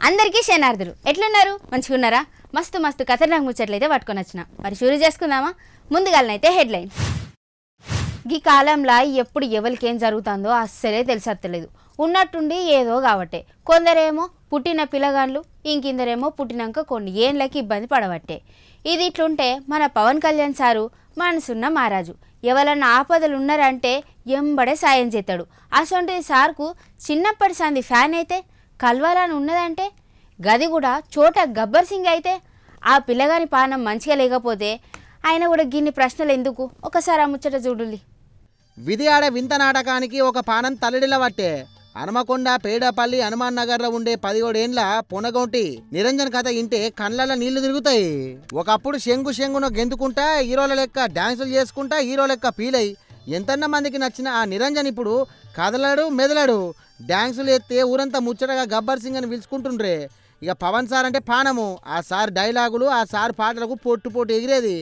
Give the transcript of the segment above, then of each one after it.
అందరికీ శనార్థులు ఎట్లున్నారు మంచిగా ఉన్నారా మస్తు మస్తు ఖతర్నాక్ ముచ్చట్లయితే పట్టుకొని వచ్చిన మరి షురూ చేసుకుందామా ముందుగాలనైతే హెడ్లైన్ ఈ కాలంలో ఎప్పుడు ఎవరికి ఏం జరుగుతుందో అస్సలే తెలిసత్తలేదు ఉన్నట్టుండి ఏదో కాబట్టే కొందరేమో పుట్టిన పిల్లగాళ్ళు ఇంకిందరేమో పుట్టినాక కొన్ని ఏండ్లకి ఇబ్బంది పడబట్టే ఇది ఇట్లుంటే మన పవన్ కళ్యాణ్ సారు మనసున్న మహారాజు ఎవరన్నా ఆపదలు ఉన్నారంటే ఎంబడే సాయం చేస్తాడు అసొంటిది సార్కు చిన్నప్పటి సంది ఫ్యాన్ అయితే కల్వాలని ఉన్నదంటే గది కూడా చోట గబ్బర్ సింగ్ అయితే ఆ పిల్లగాని పానం మంచిగా లేకపోతే ఆయన కూడా గిన్ని ప్రశ్నలు ఎందుకు ఒకసారి ఆ ముచ్చట చూడుల్లి. విధి ఆడే వింత నాటకానికి ఒక పానం తల్లడిల పట్టే హనుమకొండ పేడపల్లి హనుమాన్ నగర్ లో ఉండే 17 ఏండ్ల పొనగొంటి నిరంజన్ కథ ఇంటే కళ్ళల్లో నీళ్లు తిరుగుతాయి. ఒకప్పుడు శంగున గెంతుకుంటా హీరోల లెక్క డాన్సులు చేసుకుంటా హీరో లెక్క ఫీలై ఎంతన్న మందికి నచ్చిన ఆ నిరంజన్ ఇప్పుడు కదలాడు మెదలాడు డాన్సులు ఎత్తే ఊరంతా ముచ్చటగా గబ్బర్ సింగ్ అని పిలుచుకుంటుండ్రే. ఇక పవన్ సార్ అంటే పానము ఆ సార్ డైలాగులు ఆ సార్ పాటలకు పొట్టు ఎగిరేది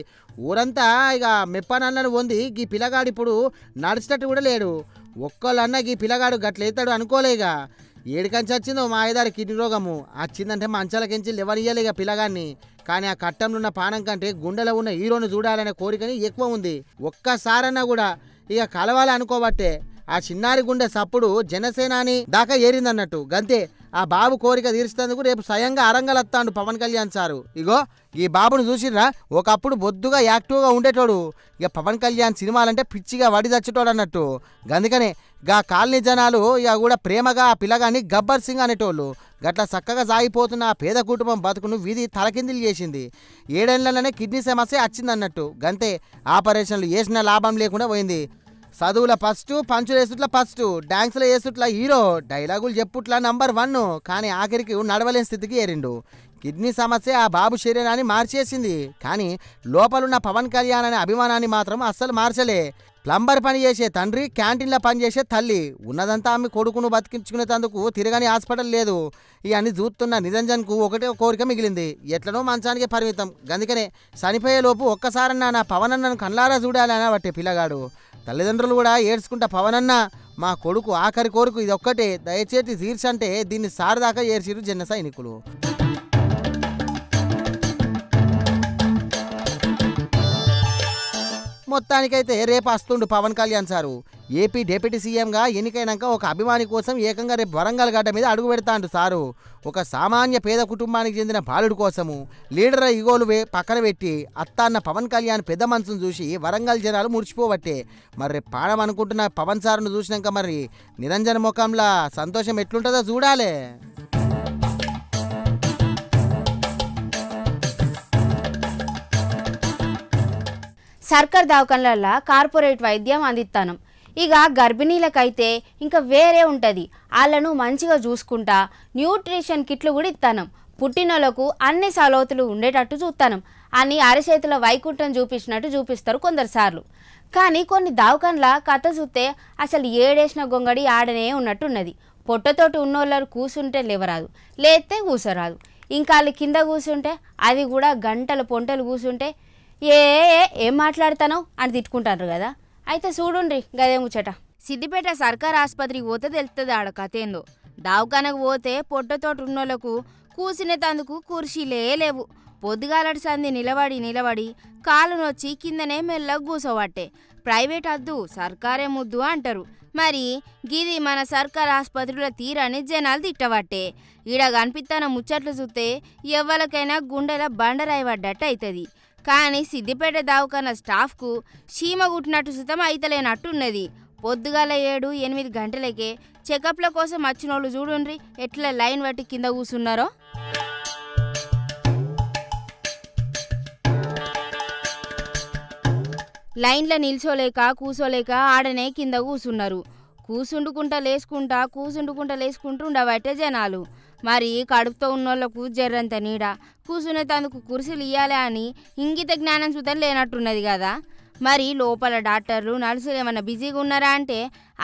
ఊరంతా ఇక మెప్పనన్నను పొంది ఈ పిల్లగాడు ఇప్పుడు నడిచేటట్టు కూడా లేడు. ఒక్కళ్ళన్న ఈ పిల్లగాడు గట్లేతాడు అనుకోలేక ఏడికంచి వచ్చిందో మా ఐదారు కిడ్నీ రోగము వచ్చిందంటే మంచాలకించి లేవనియ్యాలి ఇక పిల్లగాన్ని. కానీ ఆ కట్టంలో ఉన్న పానం కంటే గుండెలో ఉన్న హీరోను చూడాలనే కోరికని ఎక్కువ ఉంది. ఒక్కసారన్నా కూడా ఇక కలవాలి అనుకోబట్టే ఆ చిన్నారి గుండె సప్పుడు జనసేనాని దాకా ఏరిందన్నట్టు గంతే. ఆ బాబు కోరిక తీర్చేందుకు రేపు స్వయంగా అరంగలత్తాడు పవన్ కళ్యాణ్ సారు. ఇగో ఈ బాబును చూసిర్రా ఒకప్పుడు బొద్దుగా యాక్టివ్గా ఉండేటోడు ఇక పవన్ కళ్యాణ్ సినిమాలంటే పిచ్చిగా వడి చచ్చేటోడు అన్నట్టు. గందుకనే గా కాలనీ జనాలు ఇక కూడా ప్రేమగా ఆ పిల్లగాని గబ్బర్ సింగ్ అనేటోళ్ళు. గట్ల చక్కగా సాగిపోతున్న ఆ పేద కుటుంబం బతుకును వీధి తలకిందులు చేసింది. 7 ఏళ్లలోనే కిడ్నీ సమస్య వచ్చిందన్నట్టు గంతే. ఆపరేషన్లు చేసిన లాభం లేకుండా పోయింది. చదువుల ఫస్ట్ పంచులు వేసుట్ల ఫస్ట్ డాన్సుల వేసుట్ల హీరో డైలాగులు చెప్పుట్ల నంబర్ 1 కానీ ఆఖరికి నడవలేని స్థితికి ఏరిండు. కిడ్నీ సమస్య ఆ బాబు శరీరాన్ని మార్చేసింది కానీ లోపలున్న పవన్ కళ్యాణ్ అనే అభిమానాన్ని మాత్రం అస్సలు మార్చలే. ప్లంబర్ పని చేసే తండ్రి క్యాంటీన్లో పనిచేసే తల్లి ఉన్నదంతా ఆమె కొడుకును బతికించుకునేందుకు తిరగని హాస్పిటల్ లేదు. ఇవన్నీ చూస్తున్న నిరంజన్కు ఒకటే కోరిక మిగిలింది ఎట్లనో మంచానికి పరిమితం. గందుకనే చనిపోయేలోపు ఒక్కసారన్నా నా పవన్ అన్నను కళ్ళారా చూడాలని బట్టే పిల్లగాడు. తల్లిదండ్రులు కూడా ఏడ్చుకుంటా పవనన్న మా కొడుకు ఆఖరి కోరిక ఇది ఒక్కటే దయచేసి తీర్చంటే దీన్ని సారదాకా ఏడ్చిరు జన సైనికులు. మొత్తానికైతే రేపు వస్తుండు Pawan Kalyan sir. AP deputy సీఎంగా ఎన్నికైనాక ఒక అభిమాని కోసం ఏకంగా రేపు వరంగల్ గడ్డ మీద అడుగు పెడతాండు సారు. ఒక సామాన్య పేద కుటుంబానికి చెందిన బాలుడు కోసము లీడర్ ఇగోలు పక్కన పెట్టి అత్తాన్న పవన్ కళ్యాణ్ పెద్ద మనసును చూసి వరంగల్ జనాలు మురిచిపోబట్టే. మరి రేపు పాడం అనుకుంటున్న పవన్ సార్ను చూసినాక మరి నిరంజన ముఖంలో సంతోషం ఎట్లుంటుందో చూడాలే. సర్కార్ దవాఖానల కార్పొరేట్ వైద్యం అందిస్తాను. ఇక గర్భిణీలకైతే ఇంకా వేరే ఉంటుంది. వాళ్ళను మంచిగా చూసుకుంటా న్యూట్రిషన్ కిట్లు కూడా ఇస్తాను. పుట్టినోళ్లకు అన్ని సౌలతులు ఉండేటట్టు చూస్తాను అని అరచేతుల వైకుంఠం చూపించినట్టు చూపిస్తారు కొందరు సార్లు. కానీ కొన్ని దవాఖానల కథ చూస్తే అసలు ఏడేసిన గొంగడి ఆడనే ఉన్నట్టున్నది. పొట్టతోటి ఉన్నోళ్ళు కూసుంటే లేవరాదు లేస్తే కూసరాదు. ఇంకా వాళ్ళు కింద కూసుంటే అది కూడా గంటలు పొంటలు కూసుంటే ఏం మాట్లాడతానో అని తిట్టుకుంటారు కదా. అయితే చూడుండ్రి గదే ముచ్చట. సిద్దిపేట సర్కార్ ఆసుపత్రికి పోతే తెలుస్తుంది ఆడ కథేందో. దావకానకు పోతే పొట్టతోటి ఉన్నోళ్లకు కూసినేతందుకు కుర్చీలే లేవు. పొద్దుగాలటి సంది నిలబడి కాలు నొచ్చి కిందనే మెల్లగా కూసోబట్టే. ప్రైవేట్ అద్దు సర్కారే ముద్దు అంటారు. మరి గిది మన సర్కార్ ఆసుపత్రిలో తీరని జనాలు తిట్టబట్టే. ఈడ కనిపిస్తున్న ముచ్చట్లు చూస్తే ఎవ్వరికైనా గుండెల బండరాయి పడ్డట్టు అవుతుంది. కానీ సిద్దిపేట దవాఖాన స్టాఫ్కు చీమ గుట్టినట్టు సుతం అయితలేనట్టున్నది. పొద్దుగాల 7-8 గంటలకే చెకప్ల కోసం వచ్చినోళ్ళు చూడుండ్రి ఎట్లా లైన్ పట్టి కింద కూసున్నారో. లైన్లో నిల్చోలేక కూసోలేక ఆడనే కింద కూసున్నారు. కూసుండుకుంటా లేసుకుంటూ ఉండబట్టే జనాలు. మరి కడుపుతో ఉన్నోళ్లకు జర్రంత నీడ కూసునేతందుకు కుర్చీలు ఇయ్యాలి అని ఇంగిత జ్ఞానం సుతం లేనట్టున్నది కదా. మరి లోపల డాక్టర్లు నర్సులు ఏమన్నా బిజీగా ఉన్నారా అంటే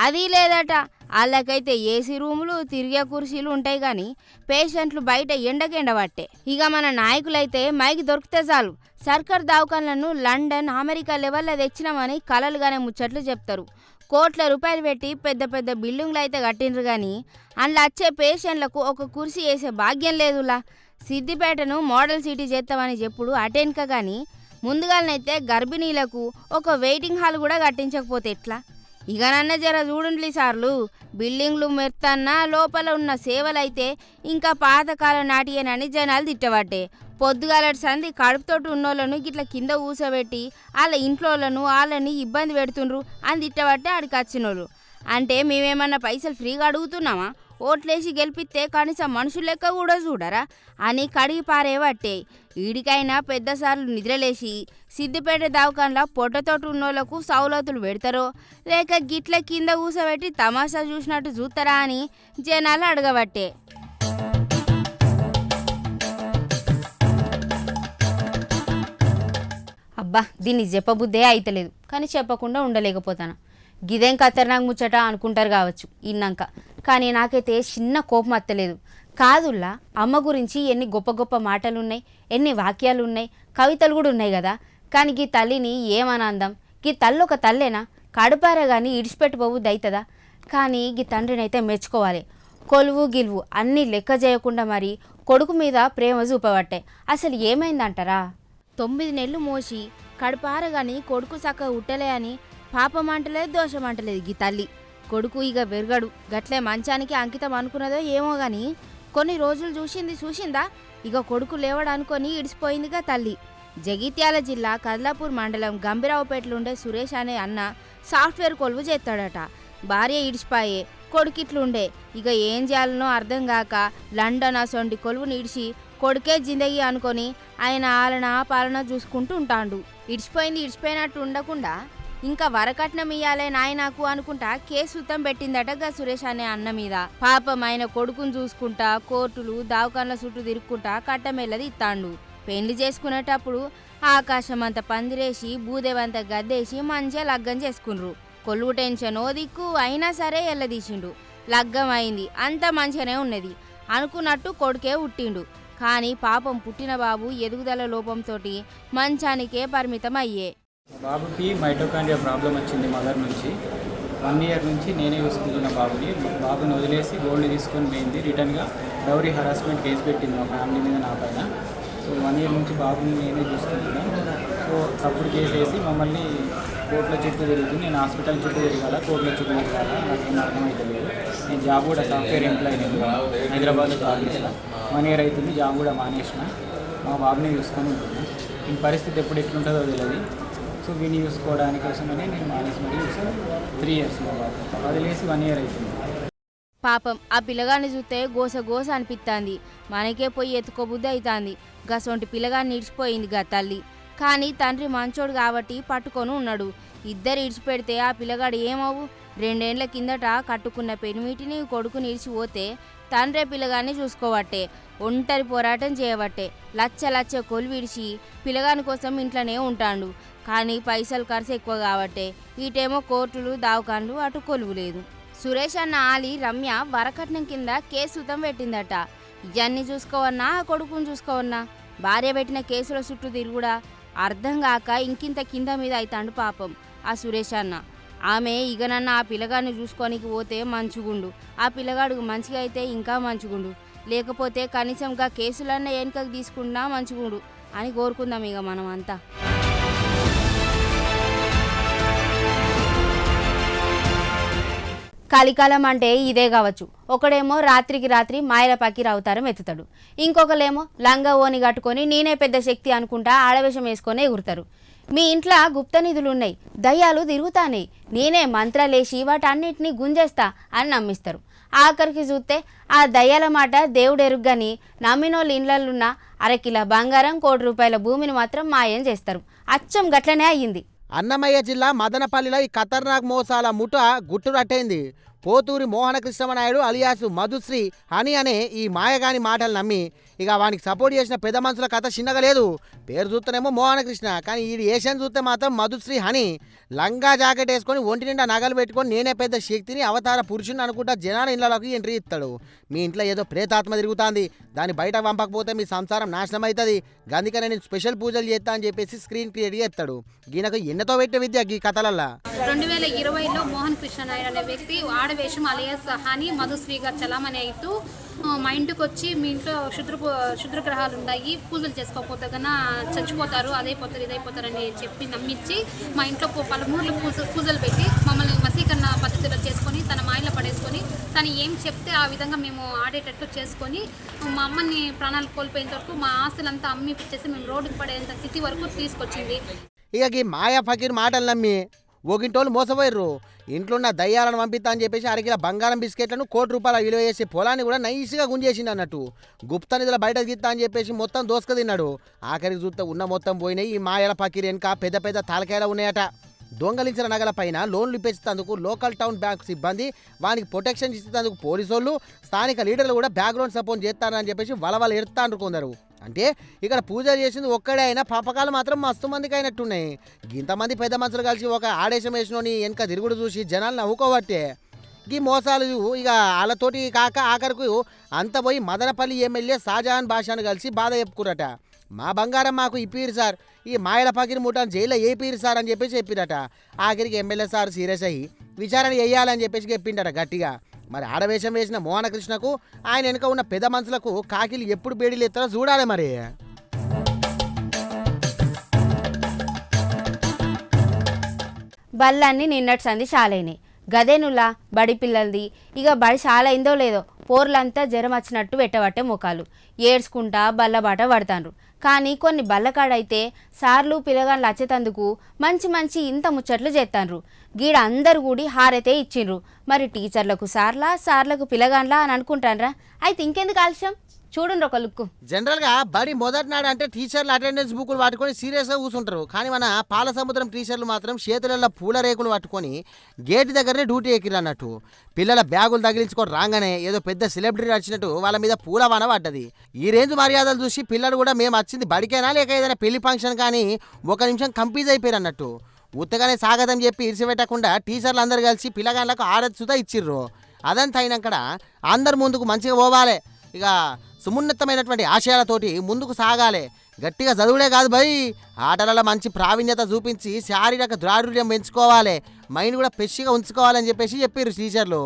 అది లేదట. వాళ్ళకైతే ఏసీ రూములు తిరిగే కుర్చీలు ఉంటాయి కానీ పేషెంట్లు బయట ఎండబట్టే. ఇక మన నాయకులైతే మైకి దొరికితే చాలు సర్కార్ దవాఖానలను లండన్ అమెరికా లెవెల్లో తెచ్చినామని కలలుగానే ముచ్చట్లు చెప్తారు. కోట్ల రూపాయలు పెట్టి పెద్ద పెద్ద బిల్డింగ్లు అయితే కట్టిండ్రు కానీ అందులో వచ్చే పేషెంట్లకు ఒక కుర్చీ వేసే భాగ్యం లేదులా. సిద్దిపేటను మోడల్ సిటీ చేస్తామని చెప్పుడు అటెన్క కానీ ముందుగానైతే గర్భిణీలకు ఒక వెయిటింగ్ హాల్ కూడా కట్టించకపోతే ఎట్లా? ఇక నన్న జర చూడండి సార్లు, బిల్డింగ్లు మెర్తన్నా లోపల ఉన్న సేవలైతే ఇంకా పాతకాలం నాటియేనని జనాలు తిట్టబట్టే. పొద్దుగాలటి సంది కడుపుతోటి ఉన్నోళ్ళను గిట్లా కింద ఊసబెట్టి వాళ్ళ ఇంట్లోళ్ళను వాళ్ళని ఇబ్బంది పెడుతుండ్రు అని తిట్టబట్టే ఆడికి వచ్చినోళ్ళు. అంటే మేమేమన్నా పైసలు ఫ్రీగా అడుగుతున్నామా? ఓట్లేసి గెలిపిస్తే కనీసం మనుషులు లెక్క కూడా చూడరా అని కడిగి పారేవట్టే. ఈడికైనా పెద్దసార్లు నిద్రలేసి సిద్దిపేట దవాఖానలో పొట్టతోటి ఉన్నోళ్లకు సౌలతులు పెడతారో లేక గిట్ల కింద కూసబెట్టి తమాషా చూసినట్టు చూస్తారా అని జనాలు అడగబట్టే. అబ్బా దీన్ని చెప్పబుద్దే అయితలేదు కానీ చెప్పకుండా ఉండలేకపోతాను. గిదేం ఖతర్నాక్ ముచ్చట అనుకుంటారు కావచ్చు ఇన్నాక, కానీ నాకైతే చిన్న కోపం అత్తలేదు. కాదుల్లా అమ్మ గురించి ఎన్ని గొప్ప గొప్ప మాటలు ఉన్నాయి, ఎన్ని వాక్యాలు ఉన్నాయి, కవితలు కూడా ఉన్నాయి కదా. కానీ గీ తల్లిని ఏమనందాం? గీ తల్లి ఒక తల్లేనా? కడుపారా కానీ ఇడిచిపెట్టుకోవద్దు అవుతుందా? కానీ గీ తండ్రినైతే మెచ్చుకోవాలి. కొలువు గిలువు అన్నీ లెక్క చేయకుండా మరి కొడుకు మీద ప్రేమ చూపబట్టే. అసలు ఏమైందంటారా? 9 నెలలు మోసి కడుపారగాని కొడుకు చక్కగా ఉట్టలే అని పాపమంటలేదు దోషమంటలేదు గీ తల్లి. కొడుకు ఇక వెరగడు గట్లే మంచానికి అంకితం అనుకున్నదో ఏమో గాని కొన్ని రోజులు చూసిందా ఇక కొడుకు లేవడనుకొని ఇడిసిపోయిందిగా తల్లి. జగిత్యాల జిల్లా కదలాపూర్ మండలం గంభీరావుపేటలుండే సురేష్ అనే అన్న సాఫ్ట్వేర్ కొలువు చేస్తాడట. భార్య ఇడిచిపాయే, కొడుకిట్లుండే. ఇక ఏం చేయాలనో అర్థం కాక లండన్ అసొంటి కొలువుని ఇడిచి కొడుకే జిందగీ అనుకొని ఆయన ఆలన పాలన చూసుకుంటూ ఉంటాడు. ఇడిచిపోయినట్టు ఉండకుండా ఇంకా వరకట్నం ఇయ్యాలే నాయనాకు అనుకుంటా కేసు ఉత్తం పెట్టిందట గా సురేష్ అనే అన్న మీద. పాపం ఆయన కొడుకును చూసుకుంటా కోర్టులు దావకాన్ల చుట్టూ తిరుక్కుంటా కట్టమెల్లది ఇస్తాండు. పెళ్లి చేసుకునేటప్పుడు ఆకాశం అంత పందిరేసి భూదేవంత గద్దేసి మంచిగా లగ్గం చేసుకున్రు. కొలువు టెన్షన్ ఓ దిక్కు అయినా సరే ఎల్లదీసిండు. లగ్గం అయింది, అంత మంచిగానే ఉన్నది అనుకున్నట్టు కొడుకే పుట్టిండు. కానీ పాపం పుట్టిన బాబు ఎదుగుదల లోపంతో మంచానికే పరిమితం అయ్యే. బాబుకి మైటోకాండ్రియా ప్రాబ్లం వచ్చింది మదర్ నుంచి. 1 ఇయర్ నుంచి నేనే చూసుకుంటున్న బాబుని వదిలేసి గోల్డ్ తీసుకొని పోయింది. రిటర్న్గా డౌరీ హరాస్మెంట్ కేసు పెట్టింది మా ఫ్యామిలీ మీద, నా పైన. సో 1 ఇయర్ నుంచి బాబుని నేనే చూసుకుంటున్నాను. సో తప్పుడు కేసు వేసి మమ్మల్ని కోర్టుల చుట్టూ తిరుగుతుంది. నేను హాస్పిటల్ చుట్టూ తిరగాల, కోర్టుల చుట్టూ తిరగాల, నాకేం అర్థమవుతలేదు. నేను జాబ్ కూడా సాఫ్ట్వేర్ ఎంప్లాయీ, నేను హైదరాబాద్లో జాబ్ చేసిన. 1 ఇయర్ అవుతుంది, జాబ్ కూడా మానేసిన. మా బాబుని చూసుకొని ఉంటున్నాను. ఈ పరిస్థితి ఎప్పుడు ఎట్లుంటుందో తెలియదు. సో వీడిని చూసుకోవడానికి కోసమని నేను మానేసి మరీ చూసాను. 3 ఇయర్స్ మా బాబు వదిలేసి 1 ఇయర్ అవుతుంది. పాపం ఆ పిల్లగాన్ని చూస్తే గోస అనిపిస్తుంది. మనకే పోయి ఎత్తుకోబుద్ధి అవుతుంది. గసొంటి పిల్లగాన్ని ఇడిచిపోయింది గా తల్లి. కానీ తండ్రి మంచోడు కాబట్టి పట్టుకొని ఉన్నాడు. ఇద్దరు ఇడిచిపెడితే ఆ పిల్లగాడు ఏమవు? 2 ఏళ్ల కిందట కట్టుకున్న పెనిమిటిని కొడుకుని ఇడిచిపోతే తండ్రే పిల్లగాన్ని చూసుకోవట్టే, ఒంటరి పోరాటం చేయబట్టే లచ్చ కొలువు ఇడిచి పిల్లగాని కోసం ఇంట్లోనే ఉంటాడు. కానీ పైసలు ఖర్చు ఎక్కువ కాబట్టే ఇటేమో కోర్టులు దావకాన్లు, అటు కొలువు లేదు. సురేష్ అన్న ఆలి రమ్య వరకట్నం కింద కేసు ఉతం పెట్టిందట. ఇవన్నీ చూసుకోవన్నా కొడుకుని చూసుకోవన్నా భార్య పెట్టిన కేసుల చుట్టూ తిరుగుడా అర్థం కాక ఇంకింత కింద మీద అవుతాడు పాపం ఆ సురేష్ అన్న. ఆమె ఇగనన్న ఆ పిల్లగాడిని చూసుకోనికి పోతే మంచిగుండు, ఆ పిల్లగాడు మంచిగా అయితే ఇంకా మంచిగుండు, లేకపోతే కనీసంగా కేసులన్న వెనుకకు తీసుకున్నా మంచిగుండు అని కోరుకుందాం ఇక మనం అంతా. కలికాలం అంటే ఇదే కావచ్చు. ఒకడేమో రాత్రికి రాత్రి మాయల పకీర్ అవతారం ఎత్తుతాడు, ఇంకొకలేమో లంగా ఓని కట్టుకొని నేనే పెద్ద శక్తి అనుకుంటా ఆడవేషం వేసుకొని ఎగురుతారు. మీ ఇంట్లో గుప్త నిధులు ఉన్నాయి, దయ్యాలు తిరుగుతాయి, నేనే మంత్రాలేసి వాటన్నిటినీ గుంజేస్తా అని నమ్మిస్తారు. ఆఖరికి చూస్తే ఆ దయ్యాల మాట దేవుడెరుగ్గాని నమ్మినోళ్ళు ఇళ్లలున్న అరకిల బంగారం, 1 కోటి రూపాయల భూమిని మాత్రం మాయం చేస్తారు. అచ్చం గట్లనే అయ్యింది. అన్నమయ్య జిల్లా మదనపల్లిలో ఈ ఖతర్నాక్ మోసాల ముఠ గుట్టురట్టయింది. పోతూరి మోహన కృష్ణమనాయుడు అలియాసు మధుశ్రీ అని అనే ఈ మాయగాని మాటలు నమ్మి ఇక వానికి సపోర్ట్ చేసిన పెద్ద మనుషుల కథ చిన్నగా లేదు. పేరు చూస్తేనేమో మోహనకృష్ణ, కానీ ఈ ఏషియన్ చూస్తే మాత్రం మధుశ్రీ హని. లంగా జాకెట్ వేసుకొని ఒంటి నిండా నగలు పెట్టుకొని నేనే పెద్ద శక్తిని అవతార పురుషుని అనుకుంటా జనాల ఇళ్లలోకి ఎంట్రీ ఇస్తాడు. మీ ఇంట్లో ఏదో ప్రేతాత్మ తిరుగుతుంది, దాన్ని బయట పంపకపోతే మీ సంసారం నాశనం అవుతుంది, అందుకనే నేను స్పెషల్ పూజలు చేస్తా అని చెప్పేసి స్క్రీన్ క్రియేట్ చేస్తాడు. ఈయనకు ఎన్నతో పెట్టే విద్య ఈ కథలల్లా. 2020లో మోహన్ కృష్ణ నాయర్ అనే వ్యక్తి ఆడవేషం అలియాస్ హాని మధుశ్రీగా చలామణి అవుతూ మా ఇంటికి వచ్చి మీ ఇంట్లో క్షుద్ర గ్రహాలు ఉన్నాయి, పూజలు చేసుకోకపోతే కన్నా చచ్చిపోతారు, అదైపోతారు ఇదైపోతారు అని చెప్పి నమ్మించి మా ఇంట్లో పలుమూర్లు పూజలు పెట్టి మమ్మల్ని వశీకరణ పద్ధతిలో చేసుకొని తన మాయలో పడేసుకొని తను ఏం చెప్తే ఆ విధంగా మేము ఆడేటట్టు చేసుకొని మా అమ్మని ప్రాణాలు కోల్పోయేంత వరకు మా ఆస్తులంతా అమ్మి పిచ్చేసి మేము రోడ్డుకు పడేంత స్థితి వరకు తీసుకొచ్చింది. ఇక ఈ మాయా ఫకీర్ మాటలు నమ్మి ఒకింటోళ్ళు మోసపోయారు. ఇంట్లో ఉన్న దయ్యాలను పంపిస్తా అని చెప్పేసి అరకిల బంగారం బిస్కెట్లను ₹1,00,00,000 విలువ చేసే పొలాన్ని కూడా నైస్గా గుంజేసిండు అన్నట్టు. గుప్త నిధుల బయట గీత్తా అని చెప్పేసి మొత్తం దోసుక తిన్నాడు. ఆఖరికి చూస్తే ఉన్న మొత్తం పోయినాయి. ఈ మాయల ఫకీర్ వెనుక పెద్ద పెద్ద తలకాయలు ఉన్నాయట. దొంగలించిన నగల పైన లోన్లు ఇప్పించేందుకు లోకల్ టౌన్ బ్యాంక్ సిబ్బంది, వానికి ప్రొటెక్షన్ ఇచ్చేందుకు పోలీసోళ్ళు, స్థానిక లీడర్లు కూడా బ్యాక్గ్రౌండ్ సపోర్ట్ చేస్తారని చెప్పేసి వలవల ఎడతాండ్రు కొందరు. అంటే ఇక్కడ పూజలు చేసింది ఒక్కడే అయినా పాపకాలు మాత్రం మస్తు మందికి అయినట్టున్నాయి. ఇంతమంది పెద్ద మనుషులు కలిసి ఒక ఆడేశం వేసినోని వెనక తిరుగుడు చూసి జనాలు నవ్వుకోబట్టే ఈ మోసాలు ఇక వాళ్ళతోటి కాక ఆఖరకు అంత పోయి మదనపల్లి ఎమ్మెల్యే షాజహాన్ బాషాను కలిసి బాధ చెప్పుకురట. మా బంగారం మాకు ఇప్పిరు సార్, ఈ మాయల ఫకీర్ ముఠాను జైల్లో ఏపీరు సార్ అని చెప్పేసి చెప్పిరట. ఆఖరికి ఎమ్మెల్యే సార్ సీరియస్ అయ్యి విచారణ చేయాలని చెప్పేసి చెప్పిండట గట్టిగా. మరి ఆడవేషం వేసిన మోహనకృష్ణకు ఆయన వెనుక ఉన్న పెద్ద మనుషులకు కాకిలు ఎప్పుడు బేడీలు ఎత్తారో చూడాలి. మరి బళ్ళన్నీ నిన్నటి సంది చాలైనాయి. గదేనులా బడి పిల్లలది ఇక బడి చాలా అయిందో లేదో పోర్లంతా జ్వరం వచ్చినట్టు పెట్టబట్టే ముఖాలు ఏడ్చుకుంటా బల్లబాట పడతాండ్రు. కానీ కొన్ని బల్లకాడైతే సార్లు పిల్లగాళ్ళు వచ్చేతందుకు మంచి మంచి ఇంత ముచ్చట్లు చేస్తాండ్రు. గీడ అందరు కూడి హారైతే ఇచ్చిండ్రు. మరి టీచర్లకు సార్లకు పిల్లగాండ్లా అని అనుకుంటాన్రా? అయితే ఇంకెందుకు ఆలస్యం, చూడండి ఒక లుక్కు. జనరల్గా బడి మొదటి నాడు అంటే టీచర్లు అటెండెన్స్ బుక్లు పట్టుకొని సీరియస్గా కూర్చుంటారు. కానీ మన పాలసముద్రం టీచర్లు మాత్రం చేతులలో పూల రేకులు పట్టుకొని గేట్ దగ్గరనే డ్యూటీ ఎక్కిరు అన్నట్టు. పిల్లల బ్యాగులు తగిలించుకొని రాగానే ఏదో పెద్ద సెలబ్రిటీ వచ్చినట్టు వాళ్ళ మీద పూలవాన పడ్డది. ఈ రేంజ్ మర్యాదలు చూసి పిల్లలు కూడా మేము వచ్చింది బడికైనా లేక ఏదైనా పెళ్లి ఫంక్షన్ కానీ ఒక నిమిషం కంప్లీజ్ అయిపోయారు అన్నట్టు. ఉత్తగానే స్వాగతం చెప్పి ఇరిసిపెట్టకుండా టీచర్లు అందరు కలిసి పిల్లగాళ్ళకు ఆరతి సుతా ఇచ్చిర్రు. అదంతా అయినాక అందరు ముందుకు మంచిగా పోవాలి, ఇక సుమున్నతమైనటువంటి ఆశయాలతోటి ముందుకు సాగాలి. గట్టిగా చదువులే కాదు భయ్, ఆటలలో మంచి ప్రావీణ్యత చూపించి శారీరక ద్రాఢ్యం పెంచుకోవాలి, మైండ్ కూడా ఫ్రెష్గా ఉంచుకోవాలని చెప్పేసి చెప్పారు టీచర్లు.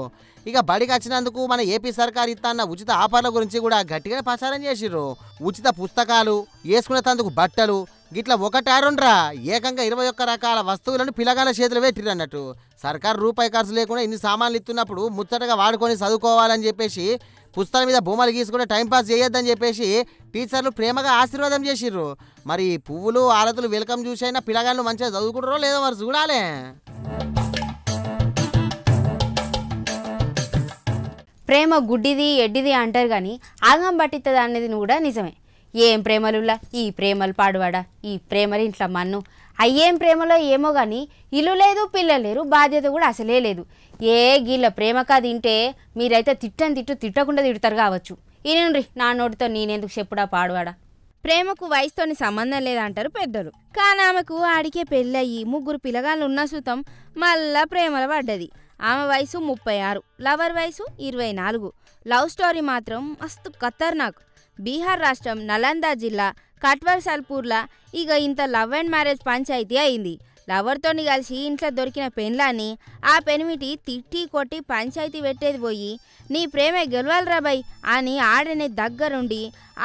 ఇక బడికి వచ్చినందుకు మన ఏపీ సర్కార్ ఇస్తాన్న ఉచిత ఆఫర్ల గురించి కూడా గట్టిగా ప్రచారం చేసిర్రు. ఉచిత పుస్తకాలు, వేసుకునేందుకు బట్టలు, గిట్లా ఒకటారుండ్రా ఏకంగా 21 రకాల వస్తువులను పిల్లగాల చేతులు పెట్టిరు అన్నట్టు. సర్కారు రూపాయి ఖర్చు లేకుండా ఇన్ని సామాన్లు ఇస్తున్నప్పుడు ముచ్చటగా వాడుకొని చదువుకోవాలని చెప్పేసి పుస్తకం మీద బొమ్మలు గీసుకుంటే టైంపాస్ చేయొద్దని చెప్పేసి టీచర్లు ప్రేమగా ఆశీర్వాదం చేసిర్రు. మరి పువ్వులు ఆరతులు వెల్కమ్ చూసైనా పిల్లగాళ్ళు మంచిగా చదువుకుంటారో లేదో మరి చూడాలి. ప్రేమ గుడ్డిది ఎడ్డిది అంటారు కానీ ఆగం పట్టిస్తుంది అనేది కూడా నిజమే. ఏం ప్రేమలులా ఈ ప్రేమలు పాడువాడా, ఈ ప్రేమలు ఇంట్లో మన్ను. అయ్యేం ప్రేమలో ఏమో కానీ ఇల్లు లేదు, పిల్లలు లేరు, బాధ్యత కూడా అసలే లేదు. ఏ గీళ్ళ ప్రేమకా తింటే మీరైతే తిట్టకుండా తిడతారు కావచ్చు. ఈయనండ్రి నా నోటితో నేనెందుకు చెప్పుడా పాడువాడా. ప్రేమకు వయసుతోని సంబంధం లేదంటారు పెద్దలు. కానీ ఆమెకు ఆడికే పెళ్ళయ్యి 3 పిల్లగాళ్ళు ఉన్న సుతం మళ్ళా ప్రేమలో పడ్డది. ఆమె వయసు 36, లవర్ వయసు 24. లవ్ స్టోరీ మాత్రం మస్తు ఖతర్నాక్. బీహార్ రాష్ట్రం నలందా జిల్లా కట్వర్ సల్పూర్లా ఇక ఇంత లవ్ అండ్ మ్యారేజ్ పంచాయతీ అయింది. లవర్తోని కలిసి ఇంట్లో దొరికిన పెన్లాన్ని ఆ పెనిమిటి తిట్టి కొట్టి పంచాయతీ పెట్టేది పోయి నీ ప్రేమే గెలవాలరా బై అని ఆడనే దగ్గరుండి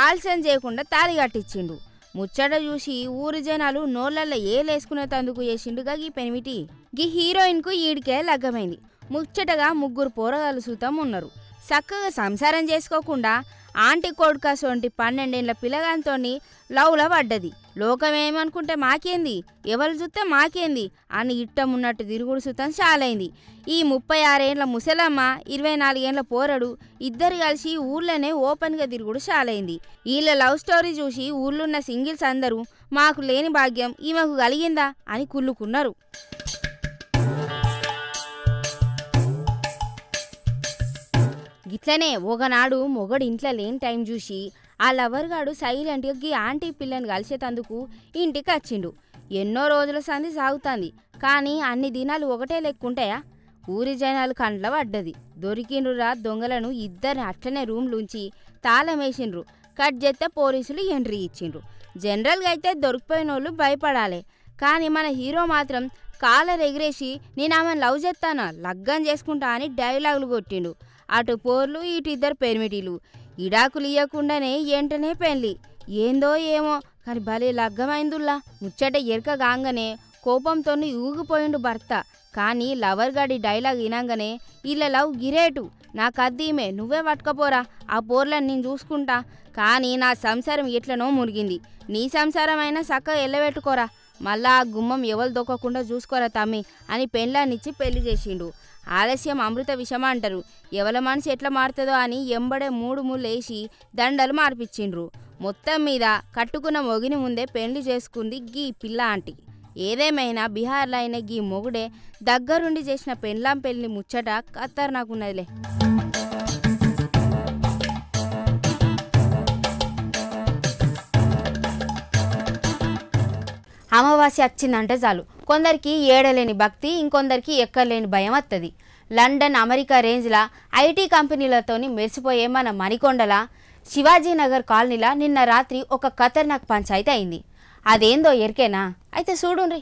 ఆలస్యం చేయకుండా తాళి కట్టించిండు. ముచ్చట చూసి ఊరి జనాలు నోళ్ళల్లో ఏలేసుకునేందుకు చేసిండుగా ఈ పెనిమిటి. గీ హీరోయిన్కు ఈడికే లగ్గమైంది. ముచ్చటగా 3 పోరగాళ్ళు సూతం ఉన్నారు. చక్కగా సంసారం చేసుకోకుండా ఆంటీ కొడుక సొంటి 12 ఏళ్ల పిల్లగాంతోని లవ్లో పడ్డది. లోకం ఏమనుకుంటే మాకేంది, ఎవరు చూస్తే మాకేంది అని ఇట్టమున్నట్టు తిరుగుడు సుతం చాలైంది. ఈ 36 ఏళ్ల ముసలమ్మ 24 ఏళ్ల పోరడు ఇద్దరు కలిసి ఊళ్ళోనే ఓపెన్గా తిరుగుడు చాలైంది. వీళ్ళ లవ్ స్టోరీ చూసి ఊళ్ళున్న సింగిల్స్ అందరూ మాకు లేని భాగ్యం ఈమెకు కలిగిందా అని కుళ్ళుకున్నారు. ఇట్లనే ఒకనాడు మొగడు ఇంట్లో లేని టైం చూసి ఆ లవర్గాడు సైలెంట్గా గీ ఆంటీ పిల్లని కలిసేటందుకు ఇంటికి వచ్చిండు. ఎన్నో రోజుల సంధి సాగుతుంది, కానీ అన్ని దినాలు ఒకటే లెక్కుంటాయా? ఊరి జనాలు కండ్ల పడ్డది. దొరికిండ్రురా దొంగలను ఇద్దరిని అట్లనే రూమ్లుంచి తాళం వేసిండ్రు. కట్ చేస్తే పోలీసులు ఎంట్రీ ఇచ్చిండ్రు. జనరల్గా అయితే దొరికిపోయిన వాళ్ళు భయపడాలి, కానీ మన హీరో మాత్రం కాలర్ ఎగిరేసి నేను ఆమెను లవ్ చేస్తానా, లగ్గం చేసుకుంటా అని డైలాగులు కొట్టిండు. అటు పోర్లు ఇటు ఇద్దరు పెర్మిటీలు. ఇడాకులు ఇవ్వకుండానే ఏంటనే పెళ్ళి. ఏందో ఏమో కానీ భలే లగ్గమైందుల్లా. ముచ్చట ఎరకగాంగానే కోపంతో ఊగిపోయిండు భర్త. కానీ లవర్ గాడి డైలాగ్ వినంగానే వీళ్ళ లవ్ గిరేటు, నాకు అద్దీమే, నువ్వే పట్టుకపోరా, ఆ పోర్లను నేను చూసుకుంటా, కానీ నా సంసారం ఎట్లనో మురిగింది, నీ సంసారం అయినా చక్కగా ఎల్లబెట్టుకోరా, మళ్ళా ఆ గుమ్మం ఎవరు దొక్కకుండా చూసుకోరా తమ్మి అని పెళ్ళాన్నిచ్చి పెళ్లి చేసిండు. ఆలస్యం అమృత విషమ అంటారు. ఎవల మనసు ఎట్లా మారుతుందో అని ఎంబడే 3 ముళ్ళేసి దండలు మార్పిచ్చిండ్రు. మొత్తం మీద కట్టుకున్న మొగిని ముందే పెళ్లి చేసుకుంది గీ పిల్ల ఆంటీ. ఏదేమైనా బీహార్లో అయిన గీ మొగుడే దగ్గరుండి చేసిన పెళ్ళాం పెళ్లి ముచ్చట ఖతర్నాకున్నదిలే. అమావాస్య వచ్చిందంటే చాలు కొందరికి ఏడలేని భక్తి, ఇంకొందరికి ఎక్కలేని భయం వస్తుంది. లండన్, అమెరికా రేంజ్లా ఐటీ కంపెనీలతోని మెరిసిపోయే మన మణికొండల శివాజీనగర్ కాలనీలా నిన్న రాత్రి ఒక ఖతర్నాక్ పంచాయతీ అయింది. అదేందో ఎరికేనా? అయితే చూడుండ్రి.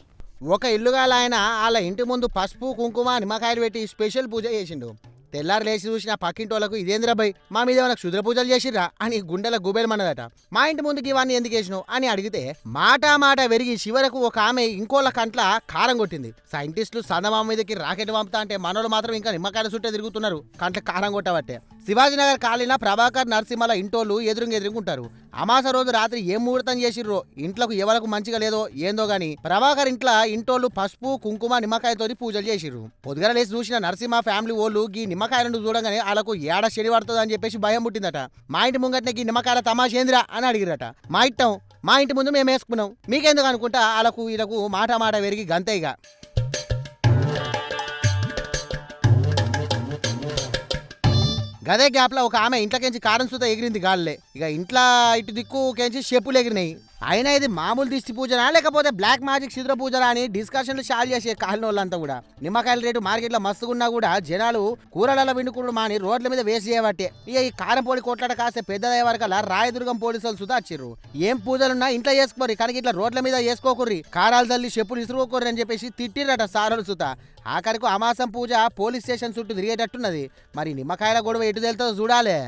ఒక ఇల్లుగాల ఆయన వాళ్ళ ఇంటి ముందు పసుపు కుంకుమ నిమ్మకాయలు పెట్టి స్పెషల్ పూజ చేసిండు. తెల్లారు లేచి చూసిన పక్కింటోళ్లకు ఇదేంద్రబాయ్ మా మీద ఏమైనా క్షుద్ర పూజలు చేసిర్రా అని గుండెల గుబేలమన్నదట. మా ఇంటి ముందుకి ఇవన్నీ ఎందుకు వేసినావు అని అడిగితే మాట విరిగి చివరకు ఒక ఆమె ఇంకోళ్ళ కంట్ల కారం కొట్టింది. సైంటిస్టులు చందమామ మీదకి రాకెట్ పంపుతా అంటే మనోళ్ళు మాత్రం ఇంకా నిమ్మకాయల చుట్టే తిరుగుతున్నారు కంట్ల కారం కొట్టబట్టే. శివాజీనగర్ కాలిన ప్రభాకర్ నరసింహల ఇంటోళ్ళు ఎదురుంటారు. అమాస రోజు రాత్రి ఏం ముహూర్తం చేసిర్రో, ఇంట్లోకి ఎవరికి మంచిగా లేదో ఏందో గాని ప్రభాకర్ ఇంటోళ్ళు పసుపు కుంకుమ నిమ్మకాయతో పూజలు చేసిర్రు. పొద్దుగల లేచి చూసిన నరసింహ ఫ్యామిలీ వాళ్ళు గీ నిమ్మకాయలను చూడగానే వాళ్ళకు ఏడ శని పడుతుంది అని చెప్పేసి భయం పుట్టిందట. మా ఇంటి ముంగట్నే గీ నిమ్మకాయల తమాషేంద్రా అని అడిగిరట. మా ఇంటి ముందు మేము వేసుకున్నాం, మీకెందుకు అనుకుంటా వాళ్ళకు వీళ్ళకు మాట పెరిగి గంతేగా. గదే గ్యాప్లో ఒక ఆమె ఇంట్లోకించి కారం సుత ఎగిరింది గాల్లే. ఇక ఇంట్లో ఇటు దిక్కుకెంచి చెప్పులు ఎగిరినాయి. అయినా ఇది మామూలు దిష్టి పూజనా లేకపోతే బ్లాక్ మ్యాజిక్ శుద్ర పూజనా అని డిస్కషన్లు షాల్ చేసే కాలిన వాళ్ళంతా కూడా. నిమ్మకాయల రేటు మార్కెట్లో మస్తుగున్నా కూడా జనాలు కూరలలో విండుకుడు మాని రోడ్ల మీద వేసి చేయబట్టే ఇక ఈ కారం పొడి కొట్లాట కాసే పెద్దదయ్యే వరకల్లా రాయదుర్గం పోలీసులు సుతా వచ్చిర్రు. ఏం పూజలున్నా ఇంట్లో చేసుకోర్రి, కానీ ఇట్లా రోడ్ల మీద వేసుకోకుర్రి, కారాలు తల్లి చెప్పులు ఇసురుకోకుర్రి అని చెప్పేసి తిట్టిరట సారులు సుత. ఆఖరికి అమాసం పూజ పోలీస్ స్టేషన్ చుట్టూ తిరిగేటట్టున్నది. మరి నిమ్మకాయల గొడవ ఎటు తెలుతుందో చూడాలే.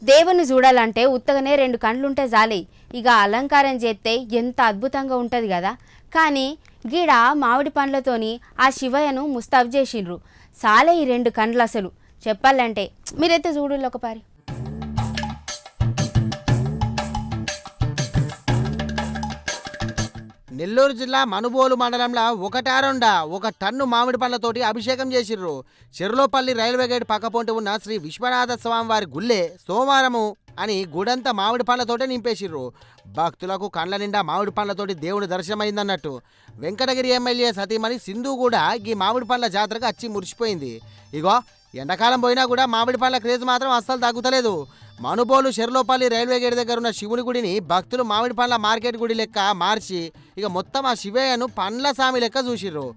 దేవుని చూడాలంటే ఉత్తగానే 2 కళ్ళుంటే చాలే. ఇక అలంకారం చేస్తే ఎంత అద్భుతంగా ఉంటుంది కదా. కానీ గీడ మామిడి పండ్లతోని ఆ శివయ్యను ముస్తాబు చేసిండ్రు. చాలే ఈ 2 కండ్లు అసలు చెప్పాలంటే. మీరైతే చూడు ఒకపారి. నెల్లూరు జిల్లా మనుబోలు మండలంలో ఒక టన్ను మామిడి పండ్లతోటి అభిషేకం చేసిర్రు. చెర్లోపల్లి రైల్వే గేట్ పక్కపొంటి ఉన్న శ్రీ విశ్వనాథ స్వామి వారి గుళ్ళే సోమవారము అని గుడంతా మామిడి పండ్లతోటే నింపేసిర్రు. భక్తులకు కండ్ల నిండా మామిడి పండ్లతోటి దేవుడి దర్శనమైందన్నట్టు. వెంకటగిరి ఎమ్మెల్యే సతీమణి సింధు కూడా ఈ మామిడి పండ్ల జాతరకు వచ్చి మురిసిపోయింది. ఇగో ఎండాకాలం పోయినా కూడా మామిడి పండ్ల క్రేజ్ మాత్రం అస్సలు తగ్గుతలేదు. మనుబోలు చెర్లోపల్లి రైల్వే గేట్ దగ్గర ఉన్న శివుని గుడిని భక్తులు మామిడి పండ్ల మార్కెట్ గుడి లెక్క మార్చి ఇక మొత్తం ఆ శివయ్యను పండ్ల సామి లెక్క చూసిర్రు.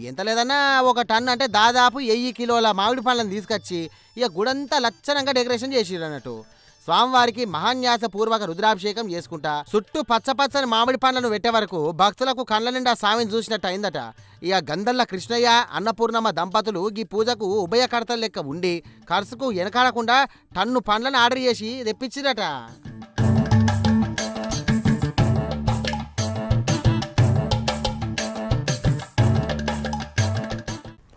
ఎంత లేదన్నా 1 టన్ను అంటే దాదాపు 1000 కిలోల మామిడి పండ్లను తీసుకొచ్చి ఇక గుడంతా లచ్చనంగా డెకరేషన్ చేసిర్రు అన్నట్టు. స్వామివారికి మహాన్యాస పూర్వక రుద్రాభిషేకం చేసుకుంటా చుట్టూ పచ్చని మామిడి పండ్లను పెట్టే వరకు భక్తులకు కళ్ళ నిండా స్వామిని చూసినట్టు అయిందట. ఇక గంధల్ల కృష్ణయ్య అన్నపూర్ణమ్మ దంపతులు ఈ పూజకు ఉభయకర్తల లెక్క ఉండి ఖర్చుకు వెనకాడకుండా టన్ను పండ్లను ఆర్డర్ చేసి తెప్పించిరట.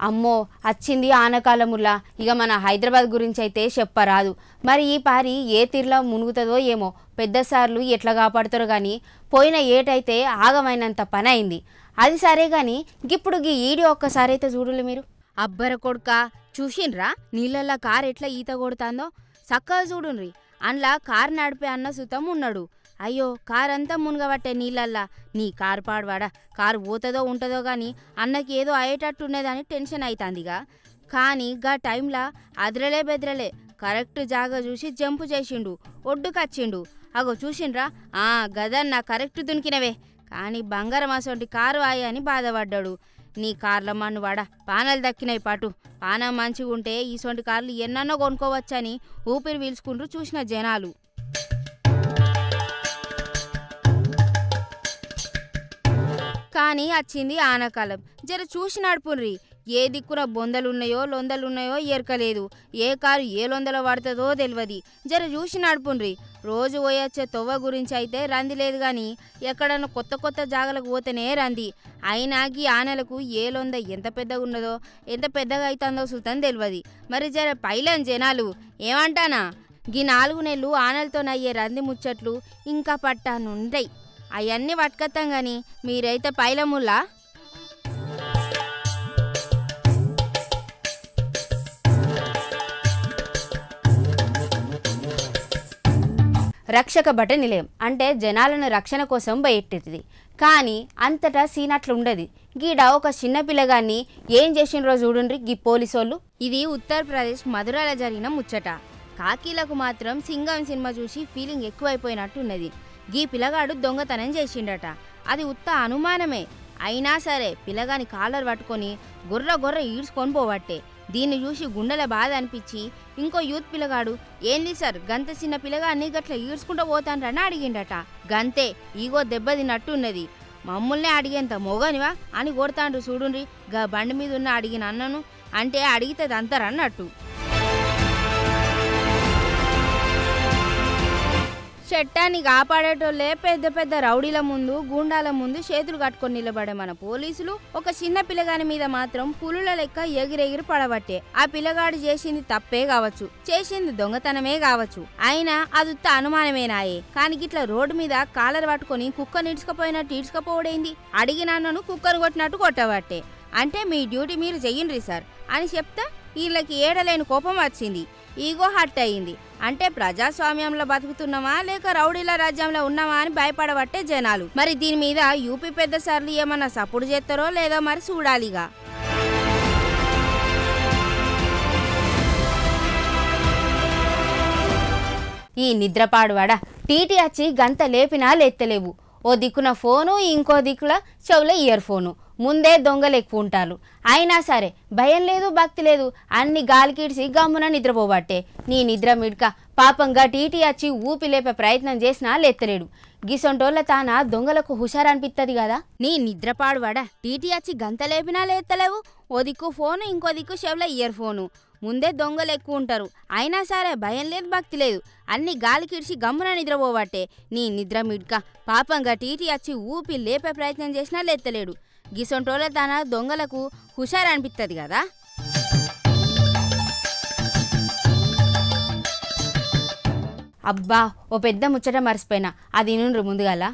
అమ్మో వచ్చింది ఆనకాలములా. ఇక మన హైదరాబాద్ గురించి అయితే చెప్పరాదు. మరి ఈ పారి ఏ తీరులో మునుగుతుందో ఏమో. పెద్దసార్లు ఎట్లా కాపాడుతారో కానీ పోయిన ఏటైతే ఆగమైనంత పని అయింది. అది సరే కానీ ఇప్పుడు ఈ ఈడి ఒక్కసారి అయితే చూడలే మీరు. అబ్బర కొడుక చూసిండ్రా నీళ్ళల్లో కారు ఎట్లా ఈత కొడుతుందో? చక్కగా చూడుండ్రి. అందులో కారు నడిపే అన్న సుతం ఉన్నాడు. అయ్యో కారంతా మునగబట్టే నీళ్ళల్లా. నీ కారు పాడవాడా, కారు పోతుందో ఉంటుందో కానీ అన్నకి ఏదో అయ్యేటట్టున్నదని టెన్షన్ అవుతుందిగా. కానీ గా టైంలా అదరలే బెదరలే కరెక్ట్ జాగా చూసి జంపు చేసిండు, ఒడ్డుకొచ్చిండు. అగో చూసిండ్రా, గదన్న కరెక్ట్ దునికినవే. కానీ బంగారం అసొంటి కారు అని బాధపడ్డాడు. నీ కార్ల మన్ను వాడా పానాలు దక్కినాయి పాటు. పానం మంచిగా ఉంటే ఈసొంటి కార్లు ఎన్నన్నో కొనుక్కోవచ్చని ఊపిరి పీల్చుకుంటూ చూసిన జనాలు. కానీ వచ్చింది ఆనకాలం. జర చూసి నడుపుర్రి. ఏ దిక్కున బొందలున్నాయో లొందలున్నాయో ఎరకలేదు. ఏ కారు ఏ లొందలో పడుతుందో తెలియదు. జర చూసి నడుపుర్రి. రోజు పోయొచ్చే తొవ్వ గురించి అయితే రంది లేదు కానీ ఎక్కడన్నా కొత్త కొత్త జాగలకు పోతేనే రంది. అయినా గీ ఆనలకు ఏ లొంద ఎంత పెద్దగా ఉన్నదో ఎంత పెద్దగా అవుతుందో సుతం తెలియదు. మరి జర పైలం జనాలు ఏమంటానా, గీ 4 నెలలు ఆనలతోనయ్యే రంది ముచ్చట్లు ఇంకా పట్టానుంటాయి. అవన్నీ పట్టుకొత్తాం కానీ మీరైతే పైలముల్లా. రక్షక భట నిలయం అంటే జనాలను రక్షణ కోసం బయటెట్టింది. కానీ అంతటా సీనట్లుండదు. గీడ ఒక చిన్న పిల్లగాన్ని ఏం చేసిండ్రో చూడుండ్రి గీ పోలీసోళ్ళు. ఇది ఉత్తరప్రదేశ్ మధురలో జరిగిన ముచ్చట. కాకీలకు మాత్రం సింగం సినిమా చూసి ఫీలింగ్ ఎక్కువైపోయినట్టున్నది. గీ పిల్లగాడు దొంగతనం చేసిండట. అది ఉత్త అనుమానమే. అయినా సరే పిల్లగాని కాలర్ పట్టుకొని గొర్ర ఈడ్చుకొని పోవట్టే. దీన్ని చూసి గుండెల బాధ అనిపించి ఇంకో యూత్ పిల్లగాడు, ఏంది సార్ గంత చిన్న పిల్లగాన్ని గట్ల ఈడ్చుకుంటూ పోతానని అడిగిండట. గంతే ఈగో దెబ్బతిన్నట్టున్నది. మమ్మల్నే అడిగేంత మొగనివా అని కొడతాండ్రు చూడుండ్రి గా బండి మీద ఉన్న అడిగిన అన్నను. అంటే అడిగితే దంతరన్నట్టు. చట్టాన్ని కాపాడేటోళ్ళే పెద్ద పెద్ద రౌడీల ముందు గూండాల ముందు చేతులు కట్టుకొని నిలబడే మన పోలీసులు ఒక చిన్న పిల్లగాని మీద మాత్రం పులుల లెక్క ఎగిరెగిరి పడబట్టే. ఆ పిల్లగాడు చేసింది తప్పే కావచ్చు, చేసింది దొంగతనమే కావచ్చు, అయినా అది అనుమానమేనాయే. కానీ గిట్ల రోడ్డు మీద కాలర్ పట్టుకొని కుక్కను ఇడ్చుకపోయినట్టు ఇడ్చుకపోవడైంది. అడిగినాన్నను కుక్కను కొట్టినట్టు కొట్టబట్టే. అంటే మీ డ్యూటీ మీరు చెయ్యండి సార్ అని చెప్తా వీళ్ళకి ఏడలేని కోపం వచ్చింది. ఈగో హట్ అయింది. అంటే ప్రజాస్వామ్యంలో బతుకుతున్నామా లేక రౌడీల రాజ్యంలో ఉన్నామా అని భయపడబట్టే జనాలు. మరి దీని మీద యూపీ పెద్ద సార్లు ఏమన్నా సపోర్ట్ చేస్తారో లేదో మరి చూడాలిగా. ఈ నిద్రపాడువాడా టీటీ వచ్చి గంత లేపినా లేత్తలేవు. ఓ దిక్కున ఫోను, ఇంకో దిక్కుల చెవుల ఇయర్ ఫోను. ముందే దొంగలు ఎక్కువ ఉంటారు. అయినా సరే భయం లేదు, భక్తి లేదు. అన్ని గాలికిడిసి గమ్మున నిద్రపోబట్టే. నీ నిద్ర మిడ్క పాపంగా టీటీ వచ్చి ఊపి లేపే ప్రయత్నం చేసినా లేత్తలేడు. గిసొంటోళ్ళ తాన దొంగలకు హుషారనిపిస్తుంది కదా. నీ నిద్రపాడువాడా టీటీ వచ్చి గంత లేపినా లేత్తలేవు. ఓ దిక్కు ఫోను, ఇంకో దిక్కు చెవుల ఇయర్ ఫోను. ముందే దొంగలు ఎక్కువ ఉంటారు. అయినా సరే భయం లేదు, భక్తి లేదు. అన్ని గాలికిడిసి గమ్మున నిద్రపోబట్టే. నీ నిద్ర మిడ్క పాపంగా టీటీ వచ్చి ఊపి లేపే ప్రయత్నం చేసినా లేత్తలేడు. గిసొంటోళ్ళ తన దొంగలకు హుషారు అనిపిస్తుంది కదా. అబ్బా ఓ పెద్ద ముచ్చట మర్చిపోయినా, అది నుండ్రు ముందుగాల.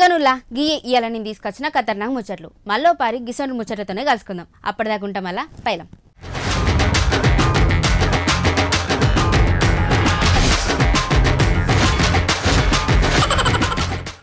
ఇగనుల్లా గీ ఇయ్యాల నేను తీసుకొచ్చిన ఖతర్నాక్ ముచ్చట్లు మళ్ళీ పారి గిసొంటి ముచ్చట్లతోనే కలుసుకుందాం. అప్పటిదాకా ఉంటాం మళ్ళా పైలం.